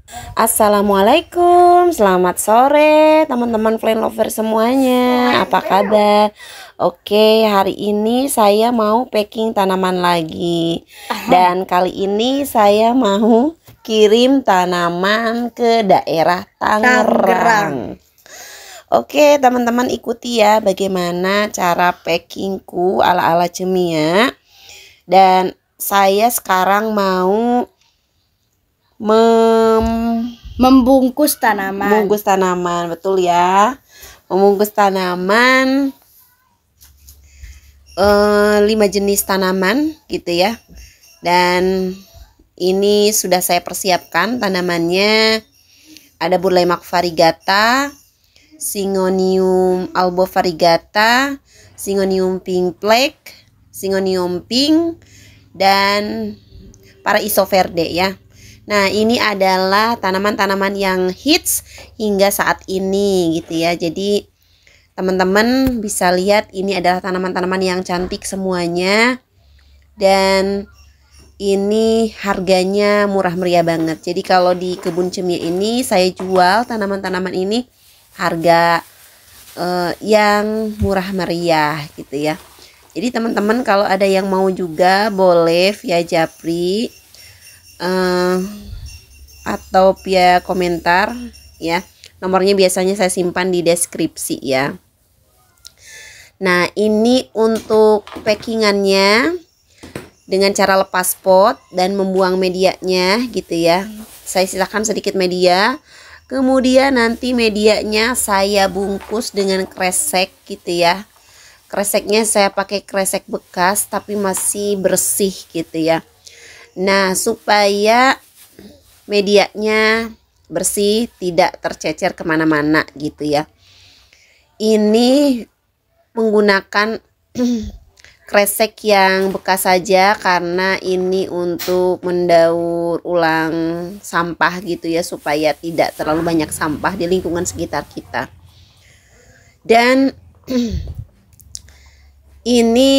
Assalamualaikum, selamat sore teman-teman plant lover semuanya. Apa kabar? Oke, hari ini saya mau packing tanaman lagi. Dan kali ini saya mau kirim tanaman ke daerah Tangerang. Oke, teman-teman ikuti ya bagaimana cara packingku ala-ala Cemia. Dan saya sekarang mau membungkus tanaman. Membungkus tanaman, betul ya. Membungkus tanaman 5 jenis tanaman gitu ya. Dan ini sudah saya persiapkan tanamannya. Ada Burleymac variegata, Syngonium albo variegata, Syngonium pink plaque, Syngonium pink, dan para isoverde ya. Nah, ini adalah tanaman-tanaman yang hits hingga saat ini gitu ya. Jadi teman-teman bisa lihat ini adalah tanaman-tanaman yang cantik semuanya. Dan ini harganya murah meriah banget. Jadi kalau di kebun Cemia ini saya jual tanaman-tanaman ini harga yang murah meriah gitu ya. Jadi teman-teman kalau ada yang mau juga boleh via Japri atau via komentar ya. Nomornya biasanya saya simpan di deskripsi ya. Nah, ini untuk packingannya dengan cara lepas pot dan membuang medianya gitu ya. Saya sisakan sedikit media. Kemudian nanti medianya saya bungkus dengan kresek gitu ya. Kreseknya saya pakai kresek bekas tapi masih bersih gitu ya. Nah, supaya medianya bersih, tidak tercecer kemana-mana gitu ya. Ini menggunakan kresek yang bekas saja karena ini untuk mendaur ulang sampah gitu ya, supaya tidak terlalu banyak sampah di lingkungan sekitar kita. Dan ini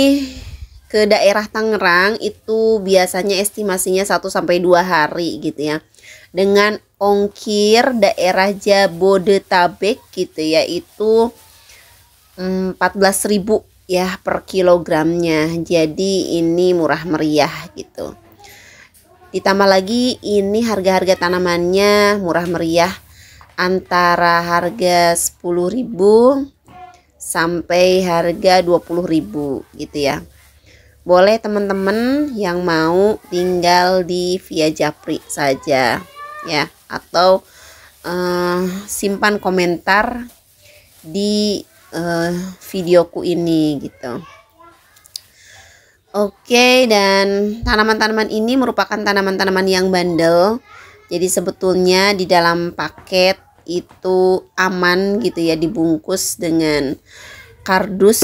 ke daerah Tangerang itu biasanya estimasinya 1-2 hari gitu ya. Dengan ongkir daerah Jabodetabek gitu ya, itu 14.000 ya per kilogramnya. Jadi ini murah meriah gitu. Ditambah lagi ini harga-harga tanamannya murah meriah, antara harga 10.000 sampai harga 20.000 gitu ya. Boleh teman-teman yang mau tinggal di via Japri saja ya, atau simpan komentar di videoku ini gitu. Oke, dan tanaman-tanaman ini merupakan tanaman-tanaman yang bandel. Jadi sebetulnya di dalam paket itu aman gitu ya, dibungkus dengan kardus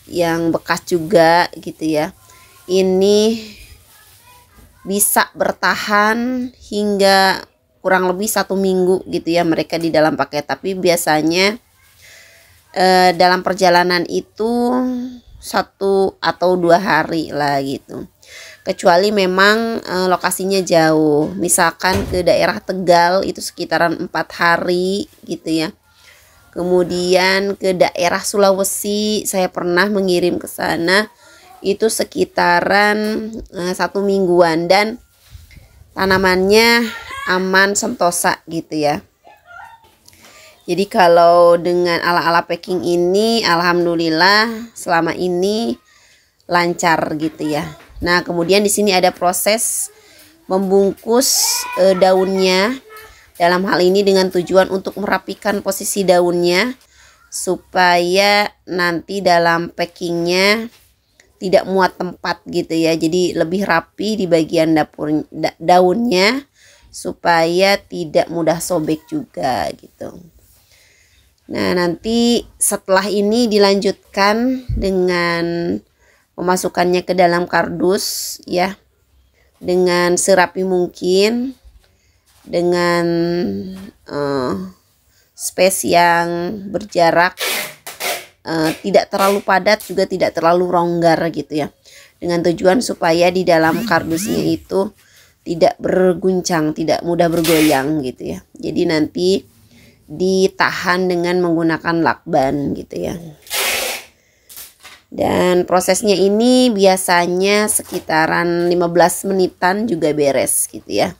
yang bekas juga gitu ya. Ini bisa bertahan hingga kurang lebih 1 minggu gitu ya mereka di dalam paket. Tapi biasanya dalam perjalanan itu 1 atau 2 hari lah gitu. Kecuali memang lokasinya jauh, misalkan ke daerah Tegal itu sekitaran 4 hari gitu ya. Kemudian ke daerah Sulawesi saya pernah mengirim ke sana itu sekitaran 1 mingguan, dan tanamannya aman sentosa gitu ya. Jadi kalau dengan ala-ala packing ini alhamdulillah selama ini lancar gitu ya. Nah, kemudian di sini ada proses membungkus daunnya. Dalam hal ini dengan tujuan untuk merapikan posisi daunnya supaya nanti dalam packingnya tidak muat tempat gitu ya. Jadi lebih rapi di bagian daunnya supaya tidak mudah sobek juga gitu. Nah, nanti setelah ini dilanjutkan dengan memasukkannya ke dalam kardus ya, dengan serapi mungkin, dengan space yang berjarak, tidak terlalu padat juga tidak terlalu longgar gitu ya, dengan tujuan supaya di dalam kardusnya itu tidak berguncang, tidak mudah bergoyang gitu ya. Jadi nanti ditahan dengan menggunakan lakban gitu ya. Dan prosesnya ini biasanya sekitaran 15 menitan juga beres gitu ya.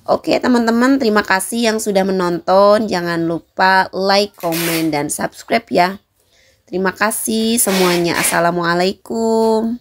Oke teman-teman, terima kasih yang sudah menonton. Jangan lupa like, komen, dan subscribe ya. Terima kasih semuanya. Assalamualaikum.